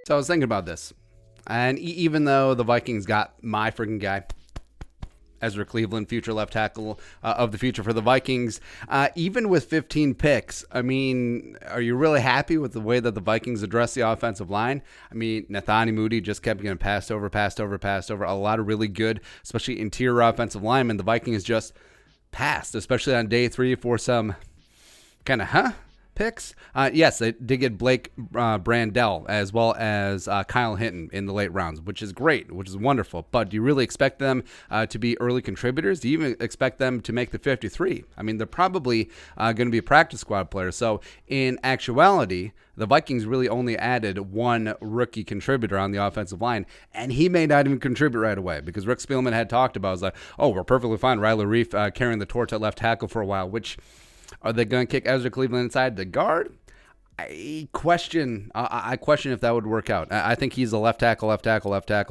So I was thinking about this, and even though the Vikings got my freaking guy, Ezra Cleveland, future left tackle of the future for the Vikings, even with 15 picks, I mean, are you really happy with the way that the Vikings address the offensive line? I mean, Nathani Moody just kept getting passed over. A lot of really good, especially interior offensive linemen. The Vikings just passed, especially on day 3 for some kind of picks. Yes, they did get Blake Brandell as well as Kyle Hinton in the late rounds, which is great, which is wonderful. But do you really expect them to be early contributors? Do you even expect them to make the 53? I mean, they're probably going to be practice squad players. So in actuality, the Vikings really only added one rookie contributor on the offensive line, and he may not even contribute right away because Rick Spielman had talked about, was like, oh, we're perfectly fine. Riley Reif carrying the torch at left tackle for a while, which... Are they going to kick Ezra Cleveland inside the guard? I question if that would work out. I think he's a left tackle.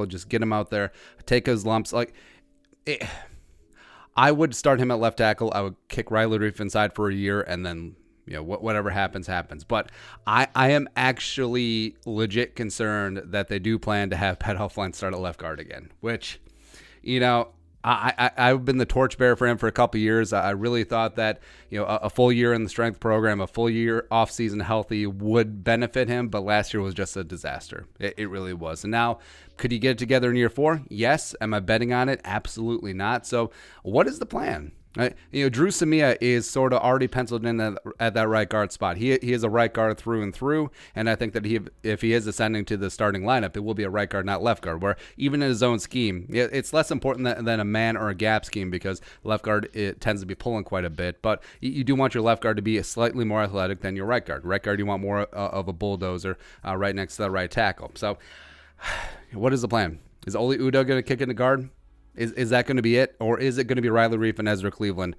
Just get him out there, take his lumps. I would start him at left tackle. I would kick Riley Reif inside for a year, and then whatever happens. But I am actually legit concerned that they do plan to have Pat Elflein start at left guard again, which, I've been the torchbearer for him for a couple of years. I really thought that a full year in the strength program, a full year off season healthy would benefit him, but last year was just a disaster. It really was. And now, could he get it together in year 4? Yes. Am I betting on it? Absolutely not. So what is the plan? Drew Samia is sort of already penciled in at that right guard spot. He is a right guard through and through, and I think that if he is ascending to the starting lineup, it will be a right guard, not left guard, where even in his own scheme, it's less important than a man or a gap scheme because left guard, it tends to be pulling quite a bit, but you do want your left guard to be slightly more athletic than your right guard. Right guard, you want more of a bulldozer right next to the right tackle. So what is the plan? Is Oli Udoh going to kick in the guard? Is that going to be it? Or is it going to be Riley Reif and Ezra Cleveland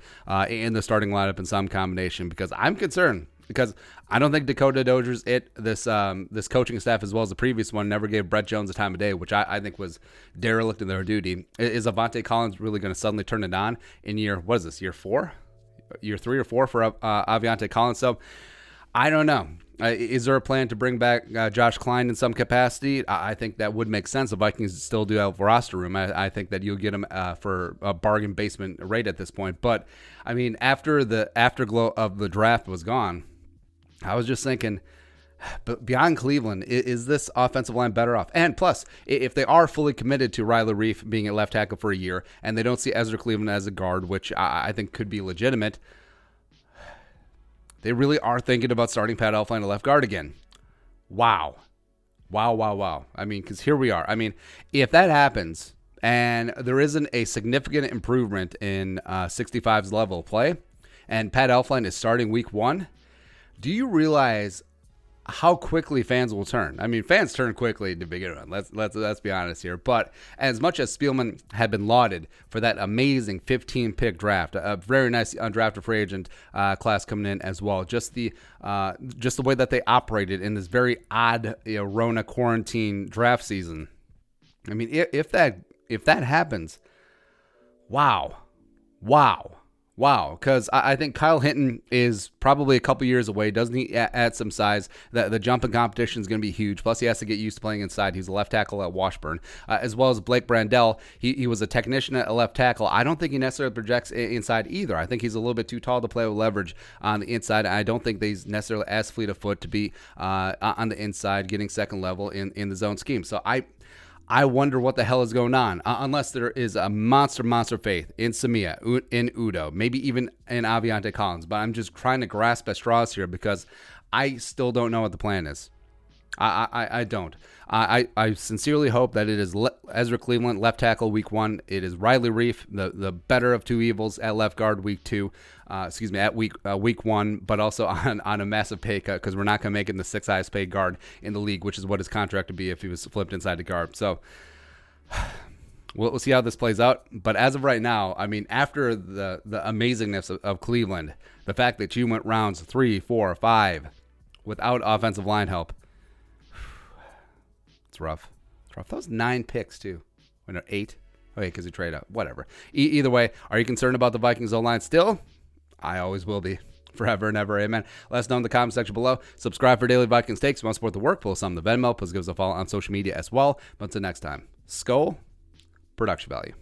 in the starting lineup in some combination? Because I'm concerned. Because I don't think Dakota Dozier's it. This coaching staff, as well as the previous one, never gave Brett Jones the time of day, which I think was derelict in their duty. Is Avante Collins really going to suddenly turn it on in year 4? Year 3 or 4 for Avante Collins? So I don't know. Is there a plan to bring back Josh Klein in some capacity? I think that would make sense. The Vikings still do have roster room. I think that you'll get him for a bargain basement rate at this point. But, I mean, after the afterglow of the draft was gone, I was just thinking, but beyond Cleveland, is this offensive line better off? And plus, if they are fully committed to Riley Reif being a left tackle for a year, and they don't see Ezra Cleveland as a guard, which I think could be legitimate, they really are thinking about starting Pat Elflein at left guard again. Wow. I mean, because here we are. I mean, if that happens and there isn't a significant improvement in 65's level of play and Pat Elflein is starting week 1, do you realize how quickly fans will turn? I mean, fans turn quickly to begin with. Let's be honest here. But as much as Spielman had been lauded for that amazing 15-pick draft, a very nice undrafted free agent class coming in as well, just the way that they operated in this very odd Rona quarantine draft season. I mean, if that happens, wow. Because I think Kyle Hinton is probably a couple years away. Doesn't he add some size? The jump in competition is going to be huge. Plus, he has to get used to playing inside. He's a left tackle at Washburn, as well as Blake Brandell. He was a technician at left tackle. I don't think he necessarily projects inside either. I think he's a little bit too tall to play with leverage on the inside. I don't think that he's necessarily as fleet of foot to be on the inside, getting second level in the zone scheme. So I wonder what the hell is going on, unless there is a monster faith in Samia, in Udoh, maybe even in Avante Collins. But I'm just trying to grasp at straws here because I still don't know what the plan is. I don't. I sincerely hope that it is Ezra Cleveland, left tackle, week 1. It is Riley Reif, the better of two evils at left guard, week 2. At week 1, but also on a massive pay cut because we're not going to make him the 6th highest paid guard in the league, which is what his contract would be if he was flipped inside the guard. So we'll see how this plays out. But as of right now, I mean, after the amazingness of Cleveland, the fact that you went rounds 3, 4, 5 without offensive line help, it's rough. That was 9 picks too. Or no, 8. Okay, because he traded out. Whatever. Either way, are you concerned about the Vikings O-line still? I always will be. forever and ever. Amen. Let us know in the comment section below. Subscribe for daily Vikings takes. If you want to support the work, pull us on the Venmo. Please give us a follow on social media as well. But until next time, Skol, production value.